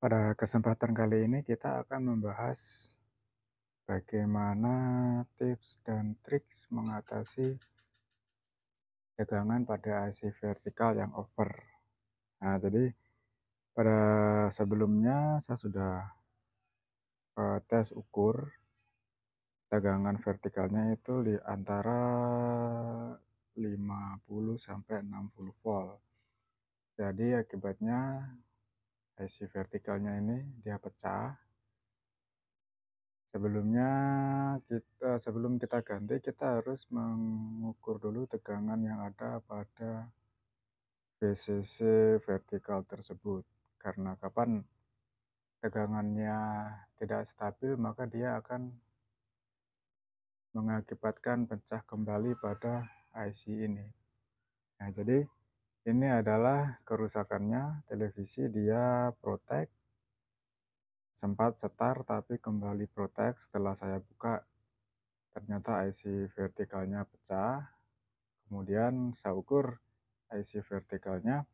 Pada kesempatan kali ini kita akan membahas bagaimana tips dan trik mengatasi tegangan pada IC vertikal yang over. Nah, jadi pada sebelumnya saya sudah tes ukur tegangan vertikalnya itu di antara 50 sampai 60 volt. Jadi akibatnya IC vertikalnya ini dia pecah. Sebelum kita ganti, kita harus mengukur dulu tegangan yang ada pada VCC vertikal tersebut. Karena kapan tegangannya tidak stabil, maka dia akan mengakibatkan pecah kembali pada IC ini. Nah, jadi ini adalah kerusakannya. Televisi dia protek, sempat setar tapi kembali protek. Setelah saya buka, ternyata IC vertikalnya pecah. Kemudian saya ukur IC vertikalnya,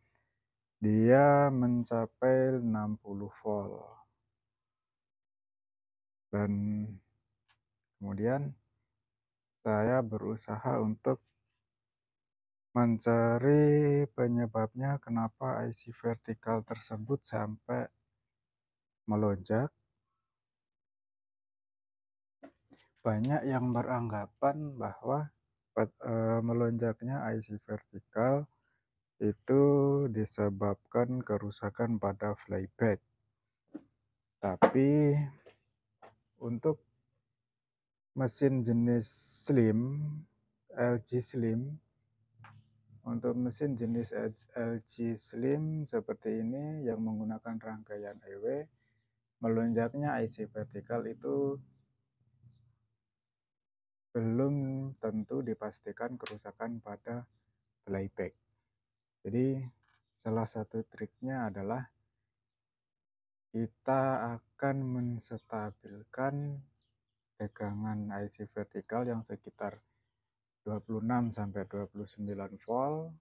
dia mencapai 60 volt. Dan kemudian saya berusaha untuk mencari penyebabnya kenapa IC vertikal tersebut sampai melonjak. Banyak yang beranggapan bahwa melonjaknya IC vertikal itu disebabkan kerusakan pada flyback. Tapi untuk mesin jenis slim, LG Slim, untuk mesin jenis LG Slim seperti ini yang menggunakan rangkaian EW, melonjaknya IC vertikal itu belum tentu dipastikan kerusakan pada flyback. Jadi salah satu triknya adalah kita akan menstabilkan tegangan IC vertikal yang sekitar 26 sampai 29 volt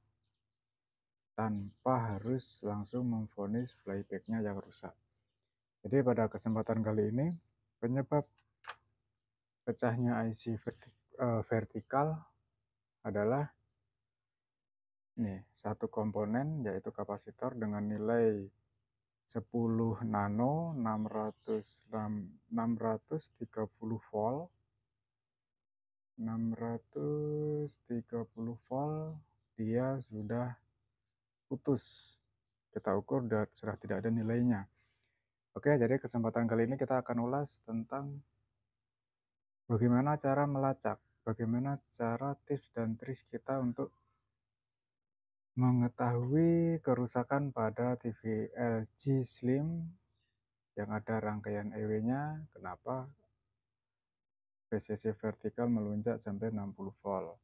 tanpa harus langsung memvonis flyback-nya yang rusak. Jadi pada kesempatan kali ini, penyebab pecahnya IC vertikal adalah satu komponen, yaitu kapasitor dengan nilai 10 nano 630 volt. 630 volt dia sudah putus. Kita ukur dan sudah tidak ada nilainya. Oke, jadi kesempatan kali ini kita akan ulas tentang bagaimana cara melacak, bagaimana cara tips dan trik kita untuk mengetahui kerusakan pada TV LG Slim yang ada rangkaian EW-nya, kenapa VCC vertikal melonjak sampai 60 volt.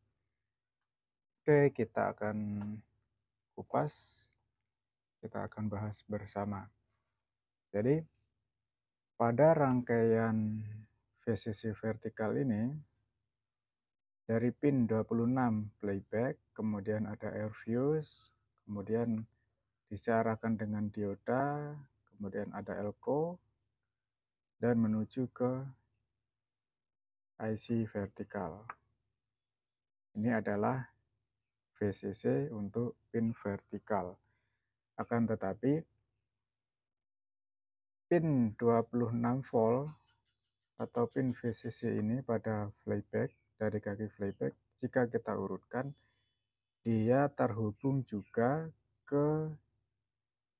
Oke, kita akan kupas, kita akan bahas bersama. Jadi, pada rangkaian VCC vertikal ini, dari pin 26 playback, kemudian ada air fuse, kemudian disearahkan dengan dioda, kemudian ada elko, dan menuju ke IC vertikal. Ini adalah VCC untuk pin vertikal. Akan tetapi, pin 26 volt atau pin VCC ini pada flyback, dari kaki flyback, jika kita urutkan, dia terhubung juga ke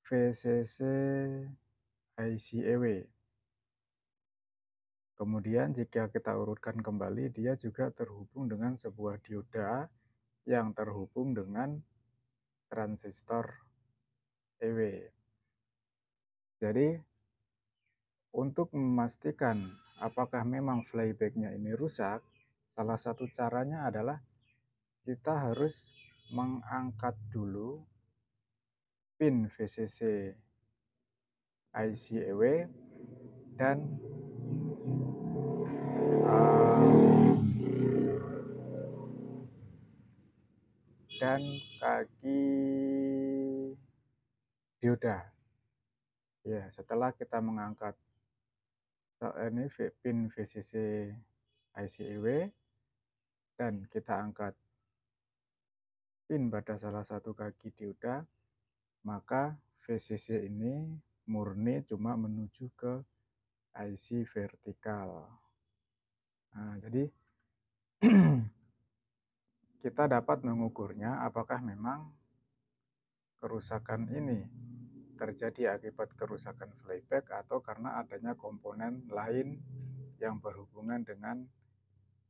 VCC IC EW. Kemudian jika kita urutkan kembali, dia juga terhubung dengan sebuah dioda yang terhubung dengan transistor EW. Jadi untuk memastikan apakah memang flyback-nya ini rusak, salah satu caranya adalah kita harus mengangkat dulu pin VCC IC EW dan kaki dioda. Ya, setelah kita mengangkat ini pin VCC IC-EW dan kita angkat pin pada salah satu kaki dioda, maka VCC ini murni cuma menuju ke IC vertikal. Nah, jadi kita dapat mengukurnya apakah memang kerusakan ini terjadi akibat kerusakan flyback atau karena adanya komponen lain yang berhubungan dengan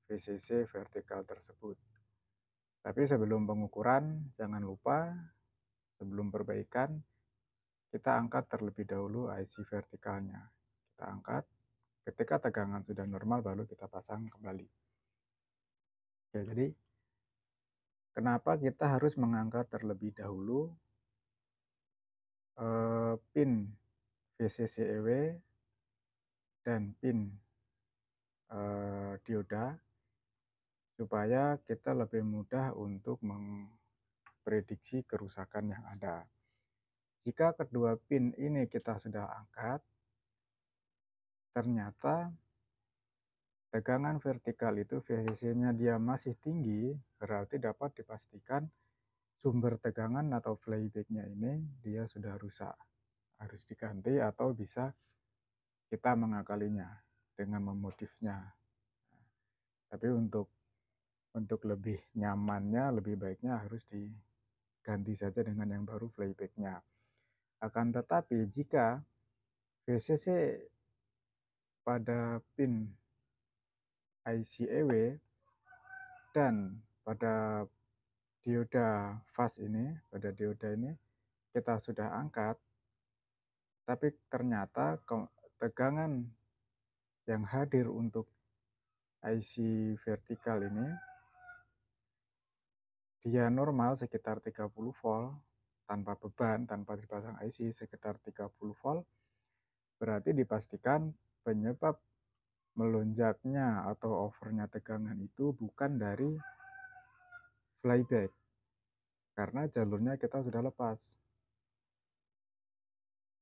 VCC vertikal tersebut. Tapi sebelum pengukuran, jangan lupa sebelum perbaikan, kita angkat terlebih dahulu IC vertikalnya. Kita angkat, ketika tegangan sudah normal baru kita pasang kembali. Oke, jadi kenapa kita harus mengangkat terlebih dahulu pin VCC-EW dan pin dioda supaya kita lebih mudah untuk memprediksi kerusakan yang ada. Jika kedua pin ini kita sudah angkat, ternyata tegangan vertikal itu VCC-nya dia masih tinggi, berarti dapat dipastikan sumber tegangan atau flyback-nya ini dia sudah rusak. Harus diganti atau bisa kita mengakalinya dengan memodifnya. Tapi untuk lebih nyamannya, lebih baiknya harus diganti saja dengan yang baru flyback-nya. Akan tetapi jika VCC pada pin IC-EW dan pada dioda fast ini, pada dioda ini kita sudah angkat, tapi ternyata tegangan yang hadir untuk IC vertikal ini dia normal sekitar 30 volt tanpa beban, tanpa dipasang IC sekitar 30 volt, berarti dipastikan penyebab melonjaknya atau overnya tegangan itu bukan dari flyback, karena jalurnya kita sudah lepas.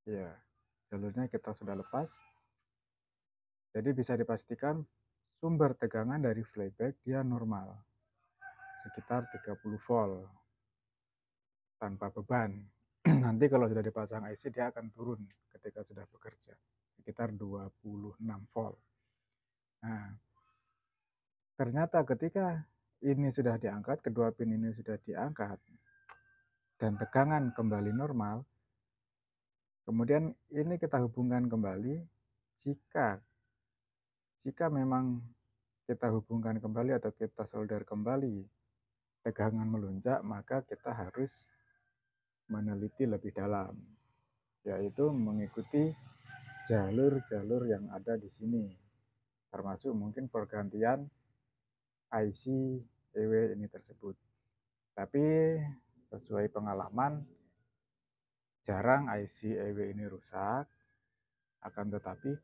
Ya, jalurnya kita sudah lepas. Jadi bisa dipastikan sumber tegangan dari flyback dia normal, sekitar 30 volt tanpa beban. Nanti kalau sudah dipasang IC dia akan turun ketika sudah bekerja, sekitar 26 volt. Nah, ternyata ketika ini sudah diangkat, kedua pin ini sudah diangkat, dan tegangan kembali normal, kemudian ini kita hubungkan kembali. Jika memang kita hubungkan kembali atau kita solder kembali, tegangan melonjak, maka kita harus meneliti lebih dalam, yaitu mengikuti jalur-jalur yang ada di sini, termasuk mungkin pergantian IC EW ini tersebut. Tapi sesuai pengalaman, jarang IC EW ini rusak, akan tetapi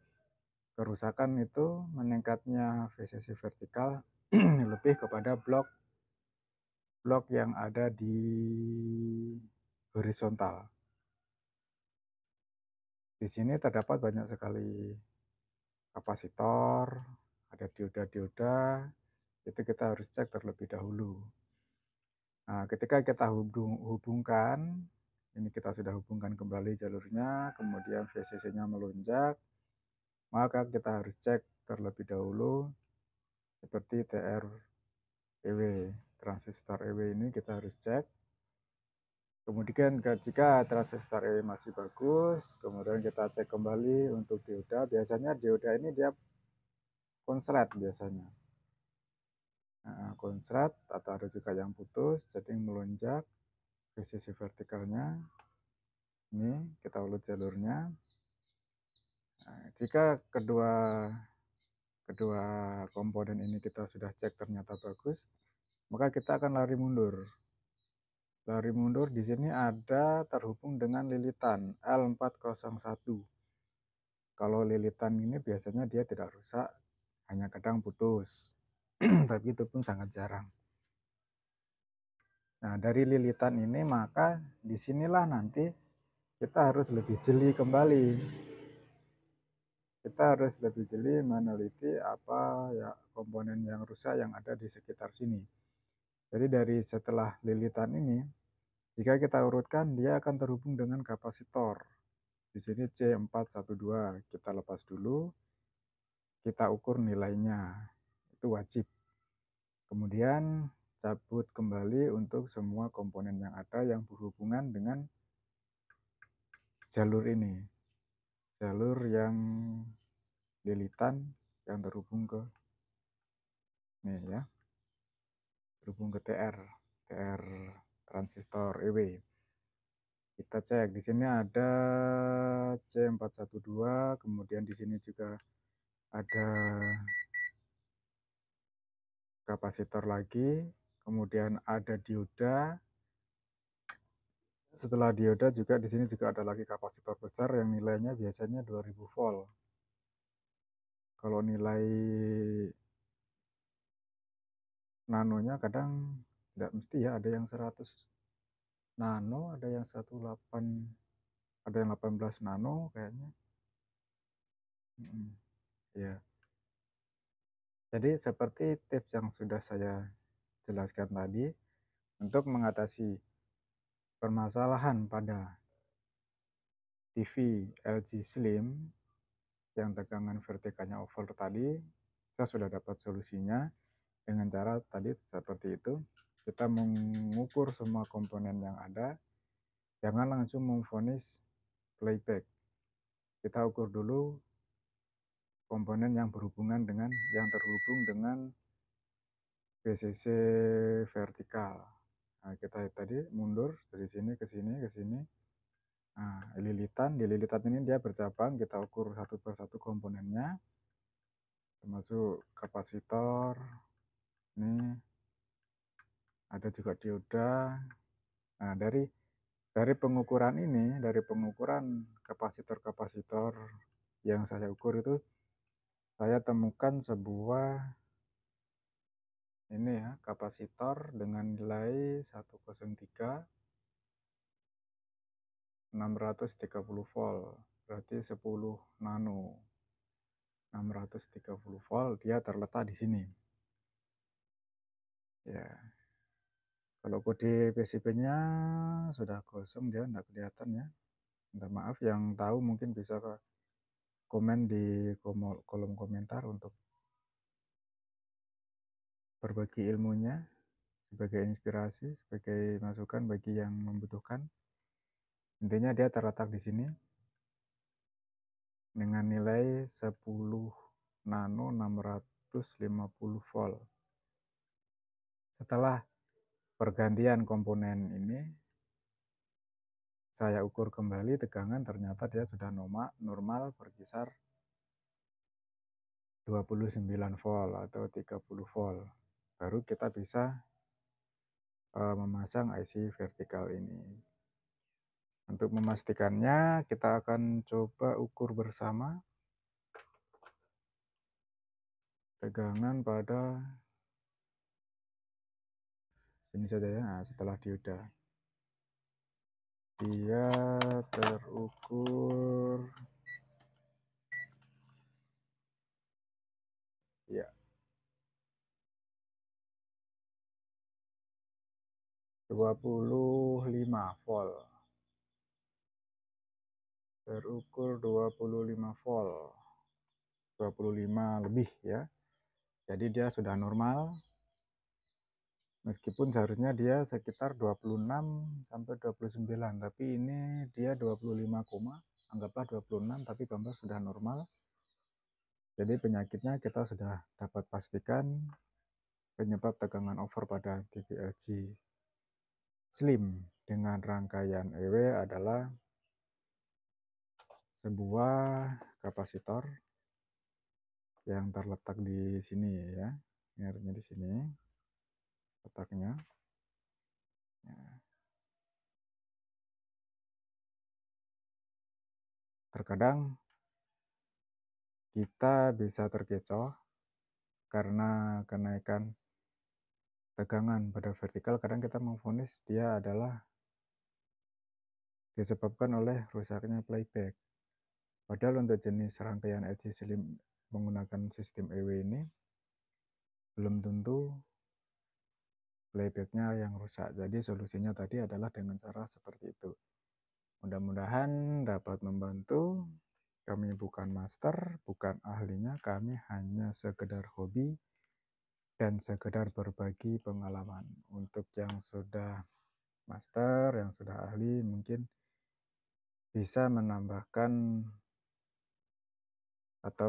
kerusakan itu meningkatnya VCC vertikal lebih kepada blok yang ada di horizontal. Di sini terdapat banyak sekali kapasitor, ada dioda-dioda, itu kita harus cek terlebih dahulu. Nah, ketika kita hubungkan, ini kita sudah hubungkan kembali jalurnya, kemudian VCC-nya melonjak, maka kita harus cek terlebih dahulu seperti TR-EW, transistor EW ini kita harus cek. Kemudian jika transistor EW masih bagus, kemudian kita cek kembali untuk dioda. Biasanya dioda ini dia konslet biasanya. Nah, konslet atau ada juga yang putus, jadi melonjak VCC vertikalnya. Ini kita ulut jalurnya. Nah, jika kedua komponen ini kita sudah cek ternyata bagus, maka kita akan lari mundur. Lari mundur di sini ada terhubung dengan lilitan L401. Kalau lilitan ini biasanya dia tidak rusak, hanya kadang putus. Tapi itu pun sangat jarang. Nah, dari lilitan ini maka disinilah nanti kita harus lebih jeli kembali. Kita harus lebih jeli meneliti apa ya komponen yang rusak yang ada di sekitar sini. Jadi dari setelah lilitan ini, jika kita urutkan, dia akan terhubung dengan kapasitor. Di sini C412, kita lepas dulu, kita ukur nilainya, itu wajib. Kemudian cabut kembali untuk semua komponen yang ada yang berhubungan dengan jalur ini. Jalur yang lilitan yang terhubung ke nih ya, terhubung ke TR transistor EW. Kita cek di sini ada C412, kemudian di sini juga ada kapasitor lagi, kemudian ada dioda. Setelah dioda juga di sini juga ada lagi kapasitor besar yang nilainya biasanya 2000 volt. Kalau nilai nanonya kadang tidak mesti ya, ada yang 100 nano, ada yang 18, ada yang 18 nano kayaknya. Ya. Jadi seperti tips yang sudah saya jelaskan tadi, untuk mengatasi permasalahan pada TV LG Slim yang tegangan vertikalnya over tadi, saya sudah dapat solusinya dengan cara tadi seperti itu. Kita mengukur semua komponen yang ada, jangan langsung memvonis playback. Kita ukur dulu komponen yang berhubungan dengan yang terhubung dengan BCC vertikal. Nah, kita tadi mundur dari sini ke sini ke sini. Nah, di lilitan ini dia bercabang, kita ukur satu persatu komponennya, termasuk kapasitor. Ini ada juga dioda. Nah, dari pengukuran ini, dari pengukuran kapasitor-kapasitor yang saya ukur itu, saya temukan sebuah ini ya, kapasitor dengan nilai 103 630 volt, berarti 10 nano. 630 volt dia terletak di sini. Ya. Kalau kode PCB-nya sudah kosong, dia tidak kelihatan ya. Minta maaf, yang tahu mungkin bisa komen di kolom komentar untuk berbagi ilmunya sebagai inspirasi, sebagai masukan bagi yang membutuhkan. Intinya dia terletak di sini dengan nilai 10 nano 650 volt. Setelah pergantian komponen ini, saya ukur kembali tegangan, ternyata dia sudah normal berkisar 29 volt atau 30 volt. Baru kita bisa memasang IC vertikal ini. Untuk memastikannya, kita akan coba ukur bersama tegangan pada sini saja ya. Nah, setelah dioda, dia terukur ya 25 volt. Terukur 25 volt. 25 lebih ya. Jadi dia sudah normal. Meskipun seharusnya dia sekitar 26 sampai 29, tapi ini dia 25, anggaplah 26, tapi gambar sudah normal. Jadi penyakitnya kita sudah dapat pastikan, penyebab tegangan over pada TV LG Slim dengan rangkaian EW adalah sebuah kapasitor yang terletak di sini ya. Ini harusnya di sini letaknya. Terkadang kita bisa terkecoh karena kenaikan tegangan pada vertikal. Kadang kita memvonis dia adalah disebabkan oleh rusaknya playback. Padahal untuk jenis rangkaian Edge Slim menggunakan sistem EW ini belum tentu playbacknya yang rusak. Jadi solusinya tadi adalah dengan cara seperti itu. Mudah-mudahan dapat membantu. Kami bukan master, bukan ahlinya, kami hanya sekedar hobi dan sekedar berbagi pengalaman. Untuk yang sudah master, yang sudah ahli, mungkin bisa menambahkan atau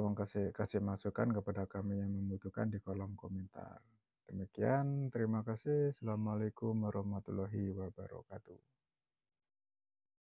kasih masukan kepada kami yang membutuhkan di kolom komentar. Demikian, terima kasih. Assalamualaikum warahmatullahi wabarakatuh.